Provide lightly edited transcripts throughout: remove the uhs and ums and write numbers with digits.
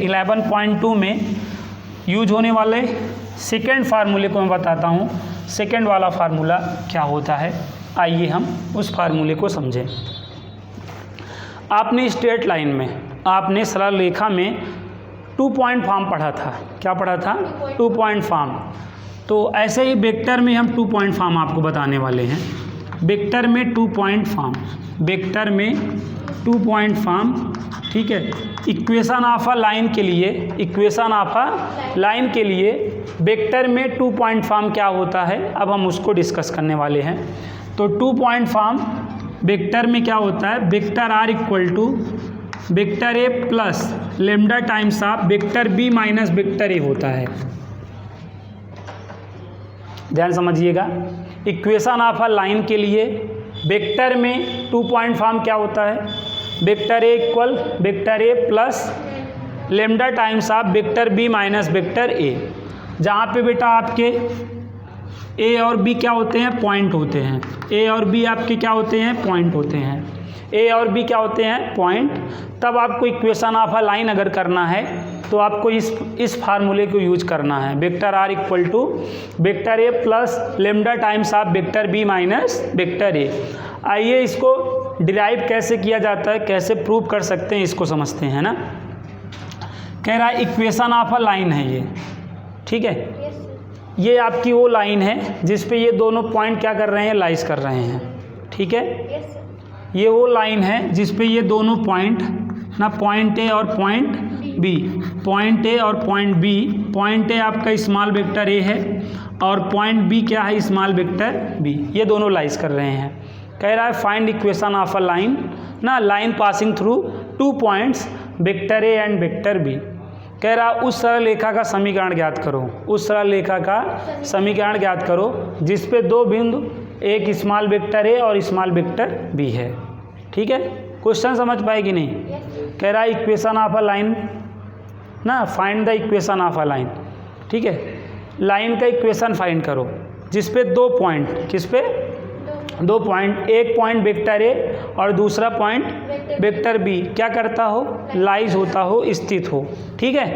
11.2 में यूज होने वाले सेकेंड फार्मूले को मैं बताता हूँ। सेकेंड वाला फार्मूला क्या होता है, आइए हम उस फार्मूले को समझें। आपने स्ट्रेट लाइन में, आपने सरल रेखा में 2 पॉइंट फॉर्म पढ़ा था। क्या पढ़ा था? 2 पॉइंट फॉर्म। तो ऐसे ही वेक्टर में हम 2 पॉइंट फॉर्म आपको बताने वाले हैं। वेक्टर में 2 पॉइंट फॉर्म, वेक्टर में 2 पॉइंट फॉर्म, ठीक है। इक्वेशन ऑफ अ लाइन के लिए, इक्वेशन ऑफ अ लाइन के लिए वेक्टर में 2 पॉइंट फॉर्म क्या होता है, अब हम उसको डिस्कस करने वाले हैं। तो 2 पॉइंट फॉर्म वेक्टर में क्या होता है, vector r equal to vector a plus lambda times of vector b minus vector a होता है। ध्यान समझिएगा, इक्वेशन ऑफ अ लाइन के लिए वेक्टर में 2 पॉइंट फॉर्म क्या होता है, vector a equal vector a plus lambda times of vector b minus vector a, जहाँ पे बेटा आपके ए और बी क्या होते हैं, पॉइंट होते हैं। ए और बी आपके क्या होते हैं, पॉइंट होते हैं। ए और बी क्या होते हैं, पॉइंट। तब आपको इक्वेशन ऑफ अ लाइन अगर करना है तो आपको इस फार्मूले को यूज करना है, vector r equal to vector a plus lambda times of vector b minus vector a. आइए इसको डिराइव कैसे किया जाता है, कैसे प्रूव कर सकते हैं, इसको समझते हैं ना। कह रहा है इक्वेशन ऑफ अ लाइन है ये, ठीक है। ये आपकी वो लाइन है जिस पे ये दोनों पॉइंट क्या कर रहे हैं, लाइज कर रहे हैं, ठीक है। ये वो लाइन है जिस पे ये दोनों पॉइंट ना, पॉइंट ए और पॉइंट बी, पॉइंट ए और पॉइंट बी, पॉइंट ए आपका स्मॉल वेक्टर ए है और पॉइंट बी क्या है, स्मॉल वेक्टर बी, ये दोनों लाइज कर रहे हैं। कह रहा है find equation of a line ना, line passing through 2 points vector A and vector B. कह रहा उस सरल रेखा का समीकरण ज्ञात करो, उस सरल रेखा का समीकरण ज्ञात करो जिस पे 2 बिंदु, एक स्मॉल वेक्टर ए और स्मॉल वेक्टर बी है, ठीक है। क्वेश्चन समझ पाए कि नहीं? कह रहा है इक्वेशन ऑफ अ लाइन ना, find the equation of a line, ठीक है। लाइन का इक्वेशन फाइंड करो जिस पे 2 पॉइंट, किस पे 2 पॉइंट, एक पॉइंट वेक्टर ए और दूसरा पॉइंट वेक्टर बी क्या करता हो, लाइज होता हो, स्थित हो, ठीक है।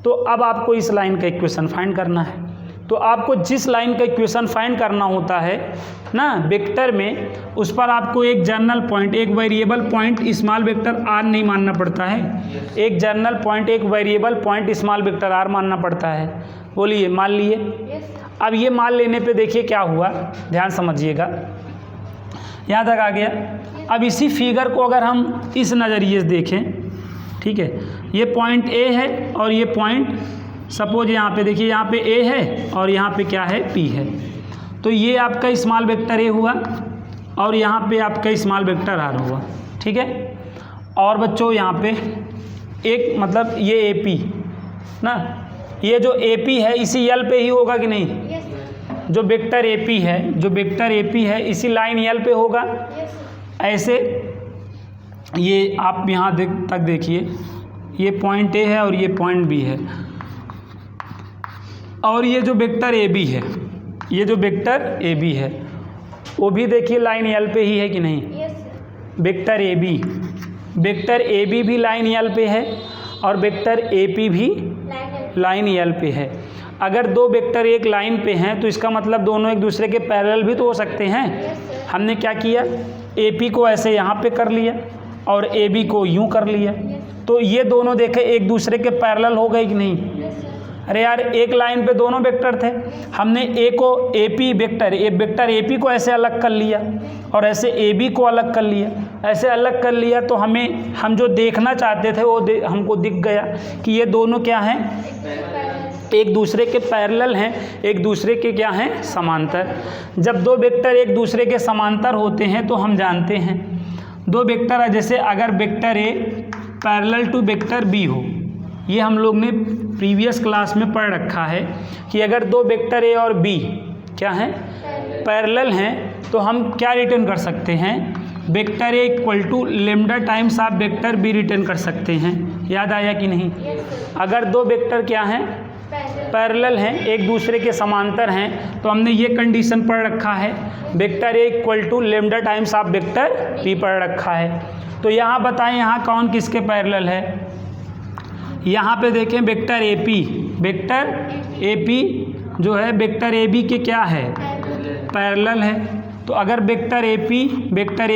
तो अब आपको इस लाइन का इक्वेशन फाइंड करना है। तो आपको जिस लाइन का इक्वेशन फाइंड करना होता है ना वेक्टर में, उस पर आपको एक जनरल पॉइंट, एक variable point small vector r नहीं मानना पड़ता है, एक जनरल पॉइंट, एक variable point small vector r मानना पड़ता है। बोलिए, मान लिए। अब ये मान लेने पे देखिए क्या हुआ, ध्यान समझिएगा, यहाँ तक आ गया। अब इसी फिगर को अगर हम इस नज़रिए से देखें, ठीक है, ये पॉइंट ए है और ये पॉइंट, सपोज यहाँ पे देखिए, यहाँ पे ए है और यहाँ पे क्या है, पी है। तो ये आपका स्मॉल वेक्टर ए हुआ और यहाँ पे आपका स्मॉल वेक्टर आर हुआ, ठीक है। और बच्चों यहाँ पे एक मतलब ये ए पी ना, ये जो ए पी है इसी यल पे ही होगा कि नहीं? जो वेक्टर ए पी है, जो वेक्टर ए पी है इसी लाइन यल पे होगा। ऐसे ये आप यहाँ तक देखिए, ये पॉइंट ए है और ये पॉइंट बी है, और ये जो वेक्टर ए बी है, ये जो वेक्टर ए बी है वो भी देखिए लाइन यल पे ही है कि नहीं? Vector a b, vector a b भी लाइन यल पे है और वेक्टर ए पी भी लाइन यल पे है। अगर 2 वेक्टर एक लाइन पे हैं तो इसका मतलब दोनों एक दूसरे के पैरेलल भी तो हो सकते हैं। हमने क्या किया, ए पी को ऐसे यहाँ पे कर लिया और ए बी को यूँ कर लिया, तो ये दोनों देखे एक दूसरे के पैरेलल हो गए कि नहीं? अरे यार, एक लाइन पे दोनों वेक्टर थे, हमने ए को A P vector a P को ऐसे अलग कर लिया और ऐसे ए बी को अलग कर लिया, ऐसे अलग कर लिया तो हम जो देखना चाहते थे वो हमको दिख गया कि ये दोनों क्या हैं, एक दूसरे के पैरेलल हैं, एक दूसरे के क्या हैं, समांतर। जब 2 वेक्टर एक दूसरे के समांतर होते हैं तो हम जानते हैं 2 वेक्टर, जैसे अगर vector a parallel to vector b हो, ये हम लोग ने प्रीवियस क्लास में पढ़ रखा है कि अगर 2 वेक्टर ए और बी क्या हैं, पैरेलल हैं, तो हम क्या रिटर्न कर सकते हैं, vector a equal to lambda times of vector b written कर सकते हैं। याद आया कि नहीं? अगर 2 वेक्टर क्या हैं, पैरेलल हैं, एक दूसरे के समांतर हैं, तो हमने ये कंडीशन पढ़ रखा है, vector a equal to lambda times of vector b पढ़ रखा है। तो यहाँ बताएं, यहाँ कौन किसके पैरेलल है? यहाँ पे देखें वेक्टर ए पी जो है वेक्टर ए बी के क्या है, पैरेलल है। तो अगर वेक्टर ए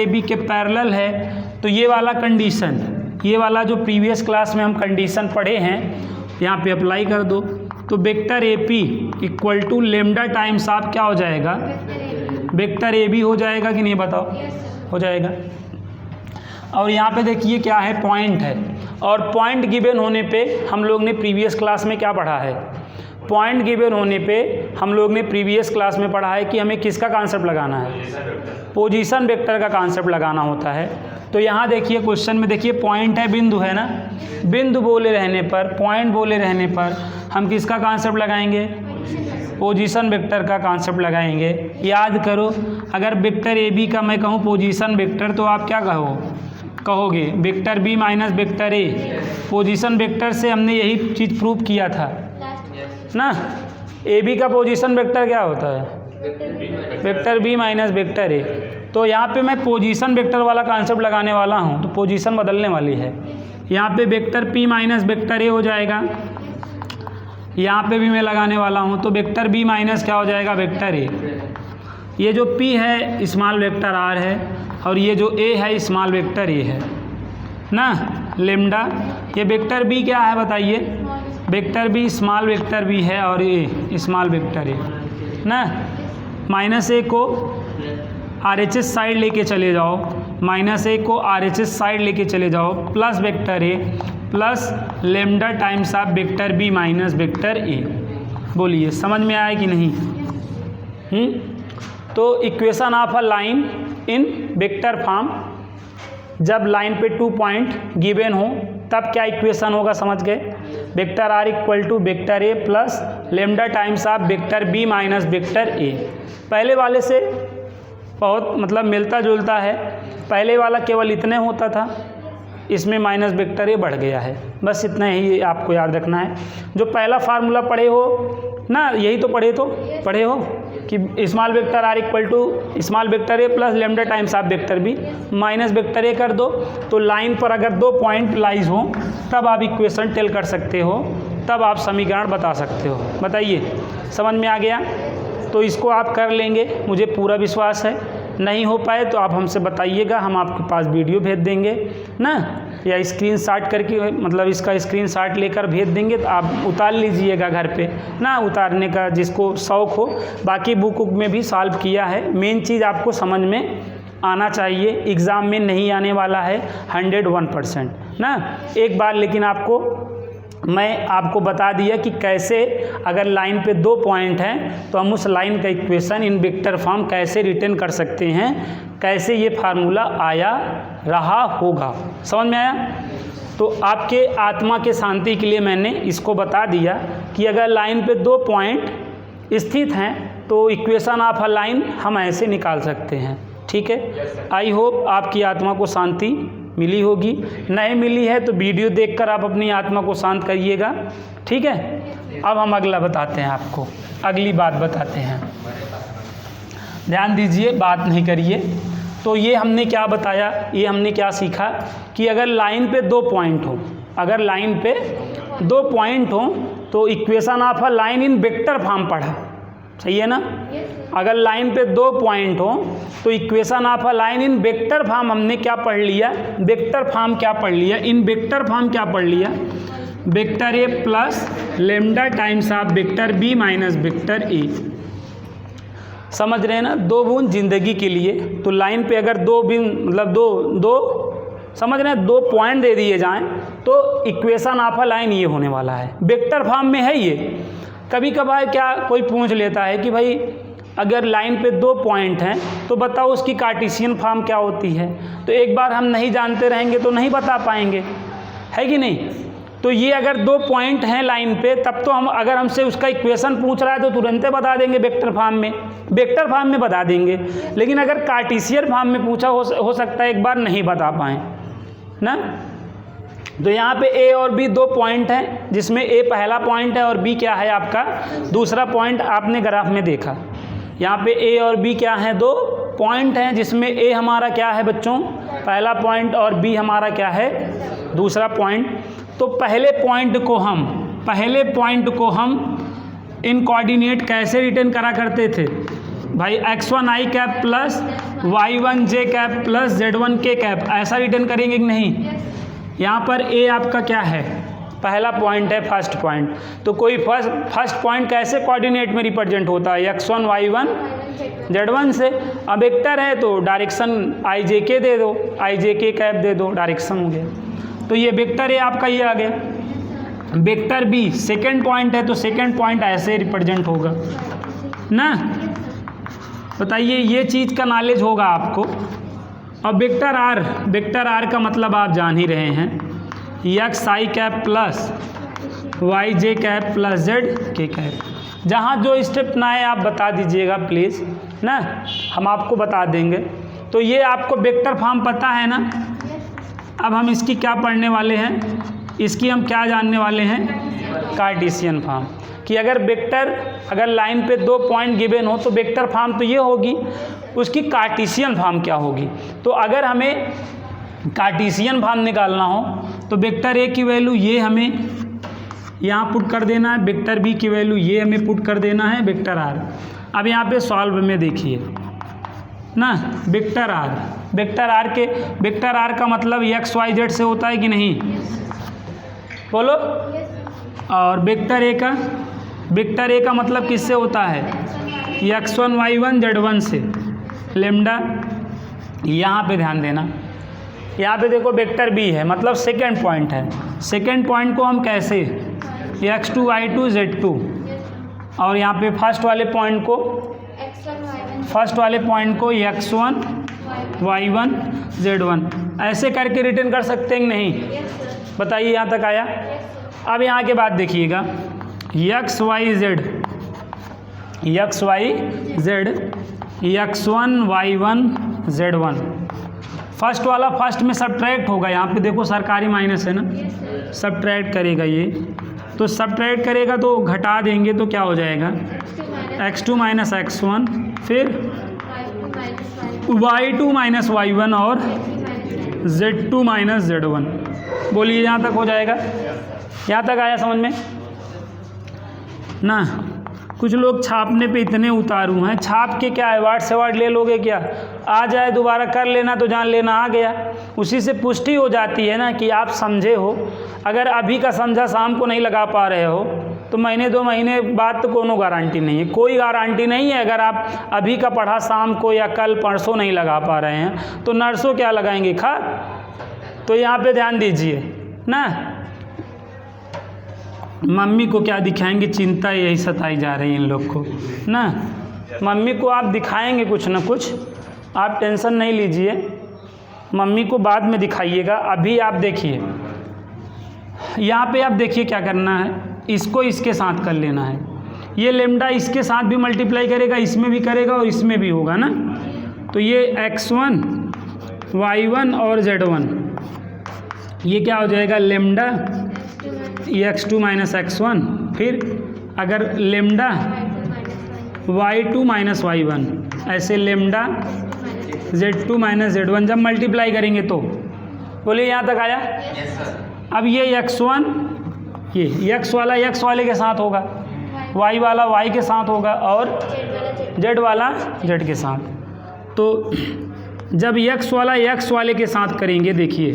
बी के पैरेलल है तो ये वाला कंडीशन, ये वाला जो प्रीवियस क्लास में हम कंडीशन पढ़े हैं यहाँ पे अप्लाई कर दो। तो vector a p equal to lambda times आप क्या हो जाएगा, वेक्टर ए बी हो जाएगा कि नहीं बताओ, हो जाएगा। और यहाँ पे देखिए क्या है, पॉइंट है, और पॉइंट गिवन होने पे हम लोग ने प्रीवियस क्लास में क्या पढ़ा है, पॉइंट गिवन होने पे हम लोग ने प्रीवियस क्लास में पढ़ा है कि हमें किसका कॉन्सेप्ट लगाना है, पोजीशन वेक्टर का कॉन्सेप्ट लगाना होता है। तो यहाँ देखिए क्वेश्चन में देखिए पॉइंट है, बिंदु है ना, बिंदु बोले रहने पर, पॉइंट बोले रहने पर हम किसका कॉन्सेप्ट लगाएंगे, पोजीशन वेक्टर का कॉन्सेप्ट लगाएंगे। याद करो, अगर वेक्टर ए बी का मैं कहूँ पोजीशन वेक्टर तो आप क्या कहोगे vector b minus vector a. Position vector से हमने यही चीज़ प्रूव किया था ना, ए बी का पोजीशन वेक्टर क्या होता है, vector b minus vector a. तो यहाँ पे मैं पोजीशन वेक्टर वाला कॉन्सेप्ट लगाने वाला हूँ, तो पोजीशन बदलने वाली है। यहाँ पे वेक्टर पी माइनस वेक्टर ए हो जाएगा, यहाँ पे भी मैं लगाने वाला हूँ, तो वेक्टर बी माइनस क्या हो जाएगा, वेक्टर ए। ये जो पी है स्मॉल वेक्टर आर है, और ये जो ए है स्मॉल वेक्टर ए है ना, लेमडा। ये वेक्टर बी क्या है बताइए, vector b small vector b है, और ये स्मॉल वेक्टर ए ना। माइनस ए को आर एच एस साइड लेके चले जाओ, माइनस ए को आर एच एस साइड लेके चले जाओ, plus vector a plus lambda times of vector b minus vector a. बोलिए समझ में आया कि नहीं? तो equation of a line in vector form, जब लाइन पे 2 पॉइंट गिवन हो तब क्या इक्वेशन होगा, समझ गए। Vector r equal to vector a plus lambda times of vector b minus vector a. पहले वाले से बहुत मतलब मिलता जुलता है, पहले वाला केवल इतने होता था, इसमें माइनस वेक्टर ए बढ़ गया है, बस इतना ही आपको याद रखना है। जो पहला फार्मूला पढ़े हो ना, यही तो पढ़े हो कि small vector r equal to small vector a plus lambda times of vector b minus vector a कर दो। तो लाइन पर अगर 2 पॉइंट लाइज हो तब आप इक्वेशन टेल कर सकते हो, तब आप समीकरण बता सकते हो। बताइए समझ में आ गया? तो इसको आप कर लेंगे, मुझे पूरा विश्वास है। नहीं हो पाए तो आप हमसे बताइएगा, हम आपके पास वीडियो भेज देंगे ना, या स्क्रीनशॉट करके मतलब इसका स्क्रीनशॉट लेकर भेज देंगे, तो आप उतार लीजिएगा घर पे ना, उतारने का जिसको शौक़ हो। बाकी बुक में भी सॉल्व किया है, मेन चीज़ आपको समझ में आना चाहिए, एग्ज़ाम में नहीं आने वाला है 101% ना। एक बार लेकिन मैं आपको बता दिया कि कैसे अगर लाइन पे 2 पॉइंट हैं तो हम उस लाइन का इक्वेशन इन वेक्टर फॉर्म कैसे रिटर्न कर सकते हैं, कैसे ये फार्मूला आया रहा होगा। समझ में आया? तो आपके आत्मा के शांति के लिए मैंने इसको बता दिया कि अगर लाइन पे 2 पॉइंट स्थित हैं तो इक्वेशन ऑफ अ लाइन हम ऐसे निकाल सकते हैं। ठीक है, आई होप आपकी आत्मा को शांति मिली होगी। नहीं मिली है तो वीडियो देखकर आप अपनी आत्मा को शांत करिएगा। ठीक है, अब हम अगला बताते हैं, आपको अगली बात बताते हैं। ध्यान दीजिए, बात नहीं करिए। तो ये हमने क्या बताया, ये हमने क्या सीखा कि अगर लाइन पे 2 पॉइंट हो, अगर लाइन पे 2 पॉइंट हो तो equation of a line in vector form पढ़ा, सही है ना। अगर लाइन पे 2 पॉइंट हो तो equation of a line in vector form हमने क्या पढ़ लिया, वेक्टर फॉर्म क्या पढ़ लिया, इन वेक्टर फॉर्म क्या पढ़ लिया, vector a plus lambda times of vector b minus vector a. समझ रहे हैं ना, 2 बूंद जिंदगी के लिए। तो लाइन पे अगर 2 मतलब दो समझ रहे हैं, 2 पॉइंट दे दिए जाएं तो इक्वेशन ऑफ अ लाइन ये होने वाला है, वेक्टर फॉर्म में है ये। कभी कभार क्या कोई पूछ लेता है कि भाई अगर लाइन पे 2 पॉइंट हैं तो बताओ उसकी कार्टेशियन फॉर्म क्या होती है। तो एक बार हम नहीं जानते रहेंगे तो नहीं बता पाएंगे, है कि नहीं। तो ये अगर 2 पॉइंट हैं लाइन पे, तब तो हम अगर हमसे उसका इक्वेशन पूछ रहा है तो तुरंत बता देंगे, वेक्टर फॉर्म में बता देंगे। लेकिन अगर कार्टेशियन फॉर्म में पूछा हो सकता है एक बार नहीं बता पाएँ ना। तो यहाँ पे ए और बी 2 पॉइंट हैं, जिसमें ए पहला पॉइंट है और बी क्या है आपका दूसरा पॉइंट। आपने ग्राफ में देखा यहाँ पे ए और बी क्या है, 2 पॉइंट हैं, जिसमें ए हमारा क्या है बच्चों पहला पॉइंट और बी हमारा क्या है दूसरा पॉइंट। तो पहले पॉइंट को हम इन कोऑर्डिनेट कैसे रिटर्न करा करते थे भाई, x1 i cap plus y1 j cap plus z1 k cap, ऐसा रिटर्न करेंगे कि नहीं। यहाँ पर a आपका क्या है, पहला पॉइंट है, फर्स्ट पॉइंट। तो कोई फर्स्ट पॉइंट कैसे कोऑर्डिनेट में रिप्रेजेंट होता है, x1 y1 z1 से। अब वेक्टर है तो डायरेक्शन i j k दे दो, i j k कैप दे दो, डायरेक्शन हो गया। तो ये वेक्टर ए आपका ये आ गया। वेक्टर बी सेकेंड पॉइंट है तो सेकेंड पॉइंट ऐसे रिप्रेजेंट होगा ना। बताइए, ये चीज़ का नॉलेज होगा आपको। अब वेक्टर आर का मतलब आप जान ही रहे हैं, एक्स आई कैप प्लस वाई जे कैप प्लस जेड के कैप। जहाँ जो स्टेप ना है आप बता दीजिएगा प्लीज़ ना, हम आपको बता देंगे। तो ये आपको वेक्टर फॉर्म पता है ना। अब हम इसकी क्या पढ़ने वाले हैं, इसकी हम क्या जानने वाले हैं, कार्टेशियन फॉर्म। कि अगर लाइन पे 2 पॉइंट गिवन हो तो वेक्टर फॉर्म तो ये होगी, उसकी कार्टेशियन फॉर्म क्या होगी। तो अगर हमें कार्टेशियन फॉर्म निकालना हो तो वेक्टर ए की वैल्यू ये हमें यहाँ पुट कर देना है, वेक्टर बी की वैल्यू ये हमें पुट कर देना है, वेक्टर आर। अब यहाँ पे सॉल्व में देखिए ना, वेक्टर आर का मतलब एक्स वाई जेड से होता है कि नहीं, बोलो। और वेक्टर ए का मतलब किससे होता है, x1 y1 z1 से, लेमडा। यहाँ पे ध्यान देना, यहाँ पे देखो वेक्टर बी है मतलब सेकेंड पॉइंट है। सेकेंड पॉइंट को हम कैसे, x2 y2 z2, और यहाँ पे फर्स्ट वाले पॉइंट को x1 y1 z1 ऐसे करके रिटर्न कर सकते हैं कि नहीं, बताइए। यहाँ तक आया। अब यहाँ के बाद देखिएगा, x y z x1 y1 z1, first वाला फर्स्ट में सब्ट्रैक्ट होगा। यहाँ पे देखो सरकारी माइनस है ना, सब्ट्रैक्ट करेगा ये, तो सब्ट्रैक्ट करेगा तो घटा देंगे तो क्या हो जाएगा, x2 माइनस x1, फिर y2 माइनस y1 और z2 माइनस z1। बोलिए यहाँ तक हो जाएगा, यहाँ तक आया समझ में ना। कुछ लोग छापने पे इतने उतारू हैं, छाप के क्या है, वर्ड से वर्ड ले लोगे क्या, आ जाए दोबारा कर लेना तो जान लेना आ गया। उसी से पुष्टि हो जाती है ना कि आप समझे हो। अगर अभी का समझा शाम को नहीं लगा पा रहे हो तो महीने 2 महीने बाद तो कोनो गारंटी नहीं है, कोई गारंटी नहीं है। अगर आप अभी का पढ़ा शाम को या कल परसों नहीं लगा पा रहे हैं तो नर्सों क्या लगाएंगे, खाद। तो यहाँ पे ध्यान दीजिए ना। मम्मी को क्या दिखाएंगे, चिंता यही सताई जा रही है इन लोग को ना। मम्मी को आप दिखाएंगे कुछ ना कुछ, आप टेंशन नहीं लीजिए, मम्मी को बाद में दिखाइएगा। अभी आप देखिए, यहाँ पे आप देखिए क्या करना है, इसको इसके साथ कर लेना है। ये लेमडा इसके साथ भी मल्टीप्लाई करेगा, इसमें भी करेगा और इसमें भी होगा ना। तो ये x1 y1 और z1, ये क्या हो जाएगा, लेमडा x2 माइनस x1, फिर अगर लेमडा y2 माइनस y1, ऐसे लेमडा z2 माइनस z1 जब मल्टीप्लाई करेंगे तो, बोलिए यहाँ तक आया। अब ये x1, ये x वाला x वाले के साथ होगा, y वाला y के साथ होगा और z वाला z के साथ। तो जब x वाला x वाले के साथ करेंगे देखिए,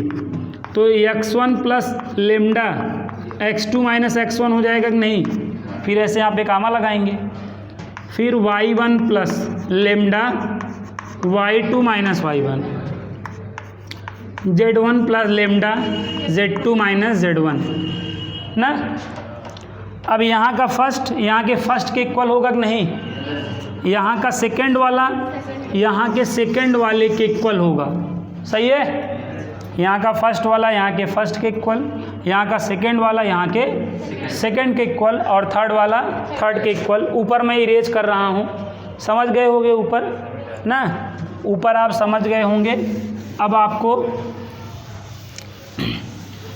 तो x1 plus lambda x2 minus x1 हो जाएगा कि नहीं। फिर ऐसे यहाँ पे कामा लगाएंगे, फिर y1 plus lambda y2 minus y1, z1 plus lambda z2 minus z1 ना। अब यहाँ का फर्स्ट यहाँ के फर्स्ट के इक्वल होगा कि नहीं, यहाँ का सेकंड वाला यहाँ के सेकंड वाले के इक्वल होगा, सही है। यहाँ का फर्स्ट वाला यहाँ के फर्स्ट के इक्वल, यहाँ का सेकंड वाला यहाँ के सेकंड के इक्वल और थर्ड वाला थर्ड के इक्वल। ऊपर मैं इरेज कर रहा हूँ, समझ गए होंगे ऊपर ना, ऊपर आप समझ गए होंगे। अब आपको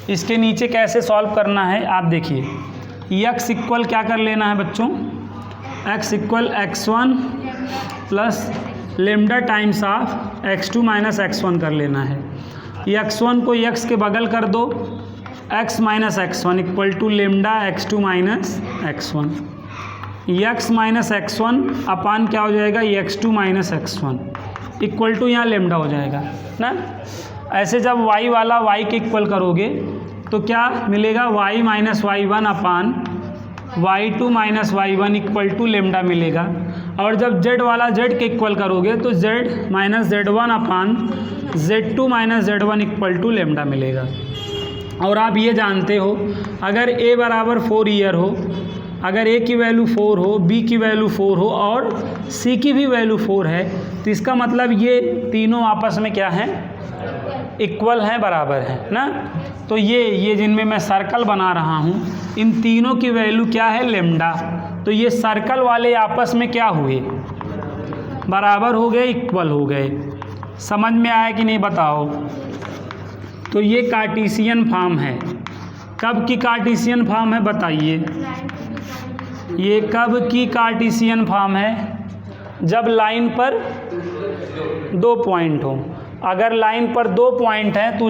इसके नीचे कैसे सॉल्व करना है आप देखिए। x इक्वल क्या कर लेना है बच्चों, x equal x1 plus lambda times of x2 minus x1 कर लेना है। x1 को x के बगल कर दो, x minus x1 equal to lambda x2 minus x1, x minus x1 upon क्या हो जाएगा, x2 minus x1 equal to यहाँ लेमडा हो जाएगा ना। ऐसे जब y वाला y के इक्वल करोगे तो क्या मिलेगा, y minus y1 upon y2 minus y1 equal to lambda मिलेगा। और जब z वाला z के इक्वल करोगे तो z minus z1 upon z2 minus z1 equal to lambda मिलेगा। और आप ये जानते हो अगर a बराबर 4 ईयर हो, अगर a की वैल्यू 4 हो, b की वैल्यू 4 हो और c की भी वैल्यू 4 है तो इसका मतलब ये तीनों आपस में क्या हैं, इक्वल हैं, बराबर हैं ना। तो ये जिनमें मैं सर्कल बना रहा हूँ इन तीनों की वैल्यू क्या है, लेमडा। तो ये सर्कल वाले आपस में क्या हुए, बराबर हो गए, इक्वल हो गए। समझ में आया कि नहीं बताओ। तो ये कार्टेशियन फॉर्म है। कब की कार्टेशियन फॉर्म है बताइए, ये कब की कार्टेशियन फॉर्म है, जब लाइन पर 2 पॉइंट हो। अगर लाइन पर 2 पॉइंट हैं तो